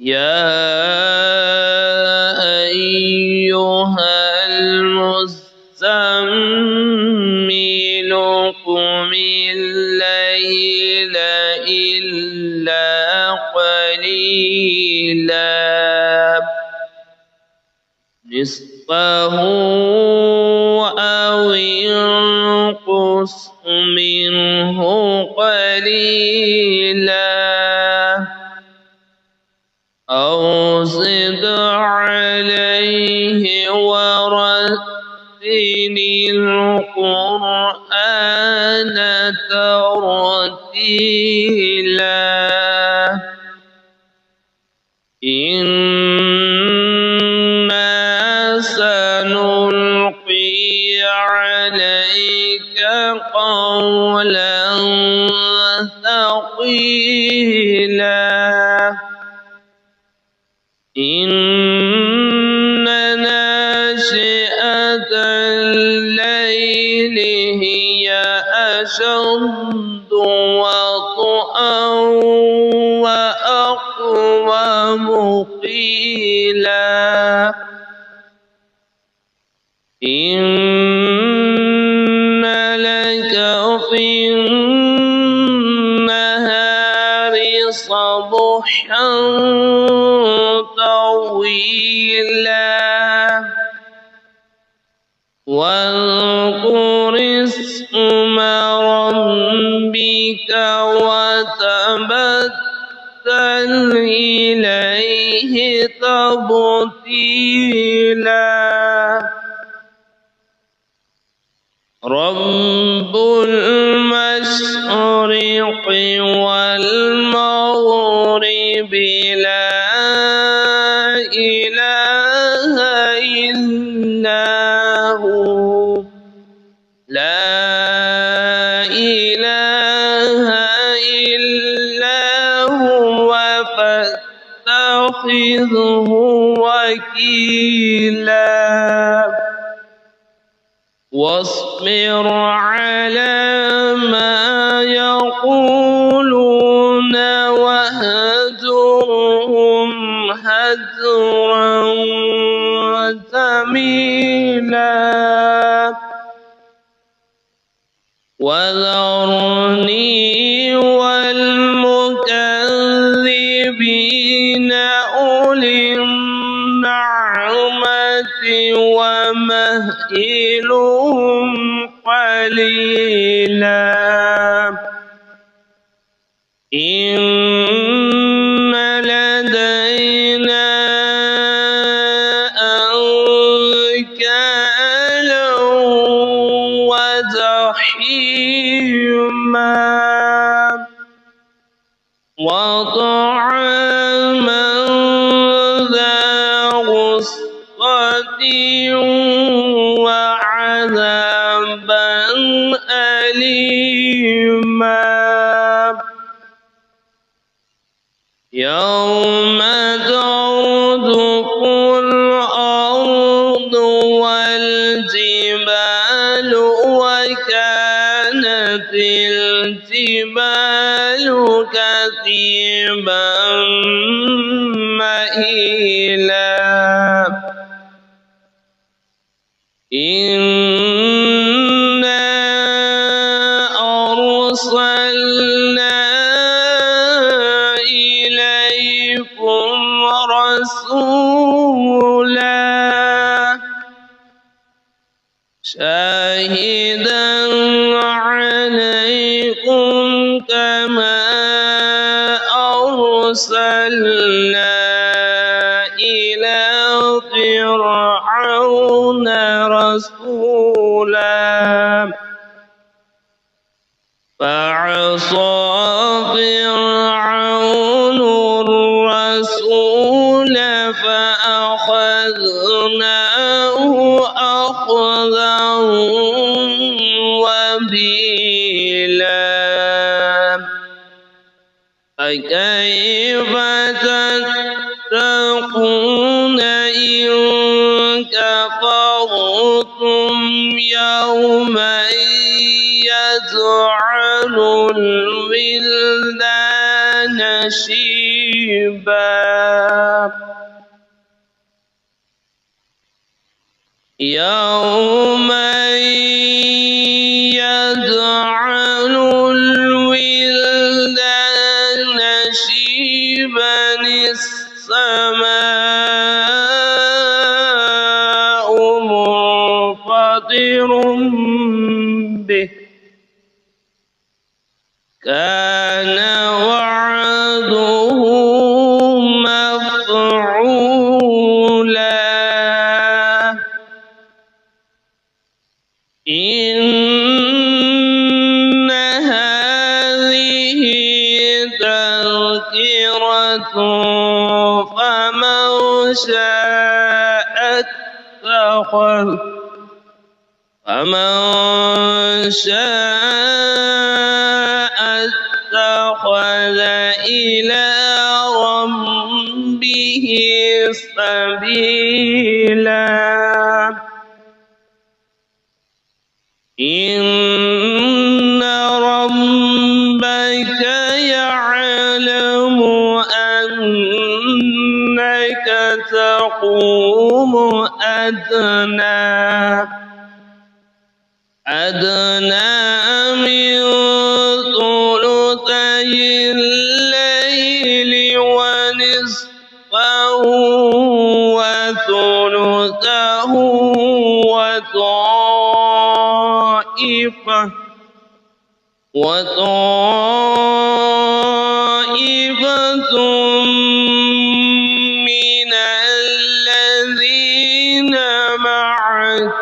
يا أيها المزمل قم الليل إلا قليلا نصفه أو انقص منه قليلا أو زد عليه ورتل القرآن ترتيلا إنا سنلقي عليك قولا ثقيلا إن ناشئة الليل هي أشد وطئا وأقوم قيلا إن لك في النهار صبحا طويلا واذكر اسم ربك وتبتل إليه تبتيلا رب المشرق والمغرب لا إله إلا هو لا إله إلا هو فاتخذه وكيلا واصبر على ما يقولون وهجرهم هجرا جميلا وذرني والمكذبين أولي النعمة ومهلهم قليلا إن لدينا أنكالا وجحيما وطعاما ذا غصة وعذابا أليما يوم ترجف الأرض والجبال وكانت الجبال كثيبا مهيلا إنا أرسلنا إليكم رسولا شاهدا عليكم كما أرسلنا إلى فرعون رسولا فعصى فرعون الرسول فأخذناه أخذا وبيلا فكيف تتقون إن كفرتم يوما يجعل الولدان شيبا يوم يجعل الولدان شيبا السماء منفطر به كان وعده مفعولا إن هذه تذكرة فمن شاء اتخذ إلى ربه سبيلا إن ربك يعلم أنك تقوم أدنى من ثلثي الليل ونصفه وثلثه وطائفة من الذين معك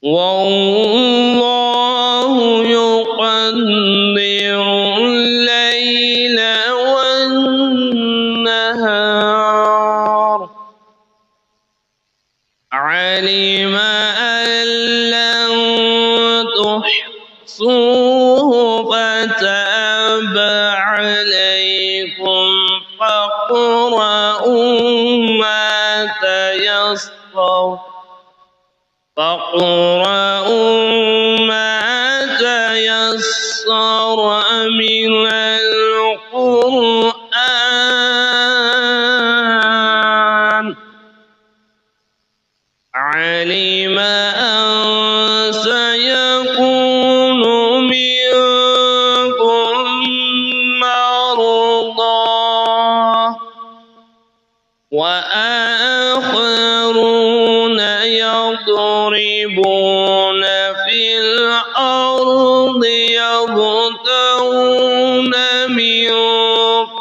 والله يقدر الليل والنهار علم أن لن تحصوه فتاب عليكم فاقرؤوا ما تيسر من القرآن علم أن سيكون منكم مرضى وآخرون يضربون في الأرض يبتغون من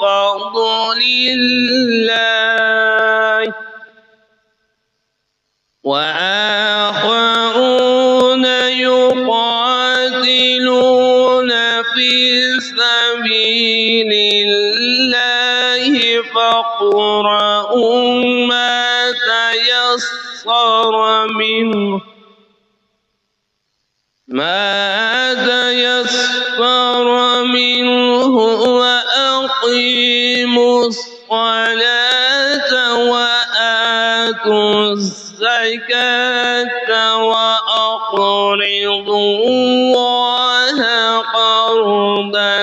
فضل الله وآخرون يقاتلون في سبيل الله فاقرؤوا ما تيسر منه وأقيموا الصلاة وآتوا الزكاة وأقرضوا الله قرضا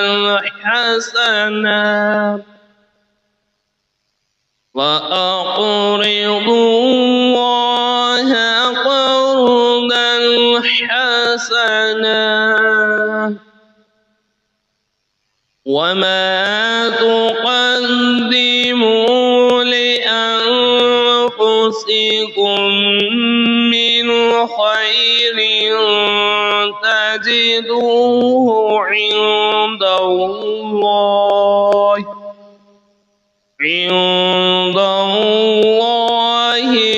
حسنا وما تقدموا لأنفسكم من خير تجدوه عند الله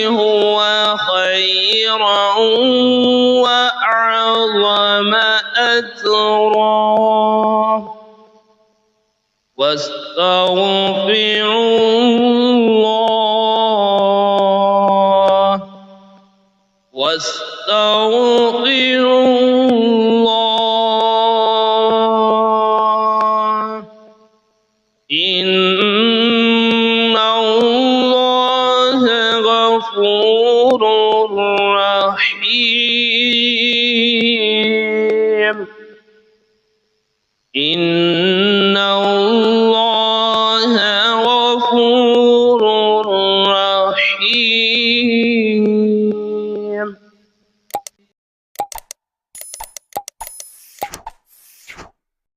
هو خيرا وأعظم أجرا واستغفروا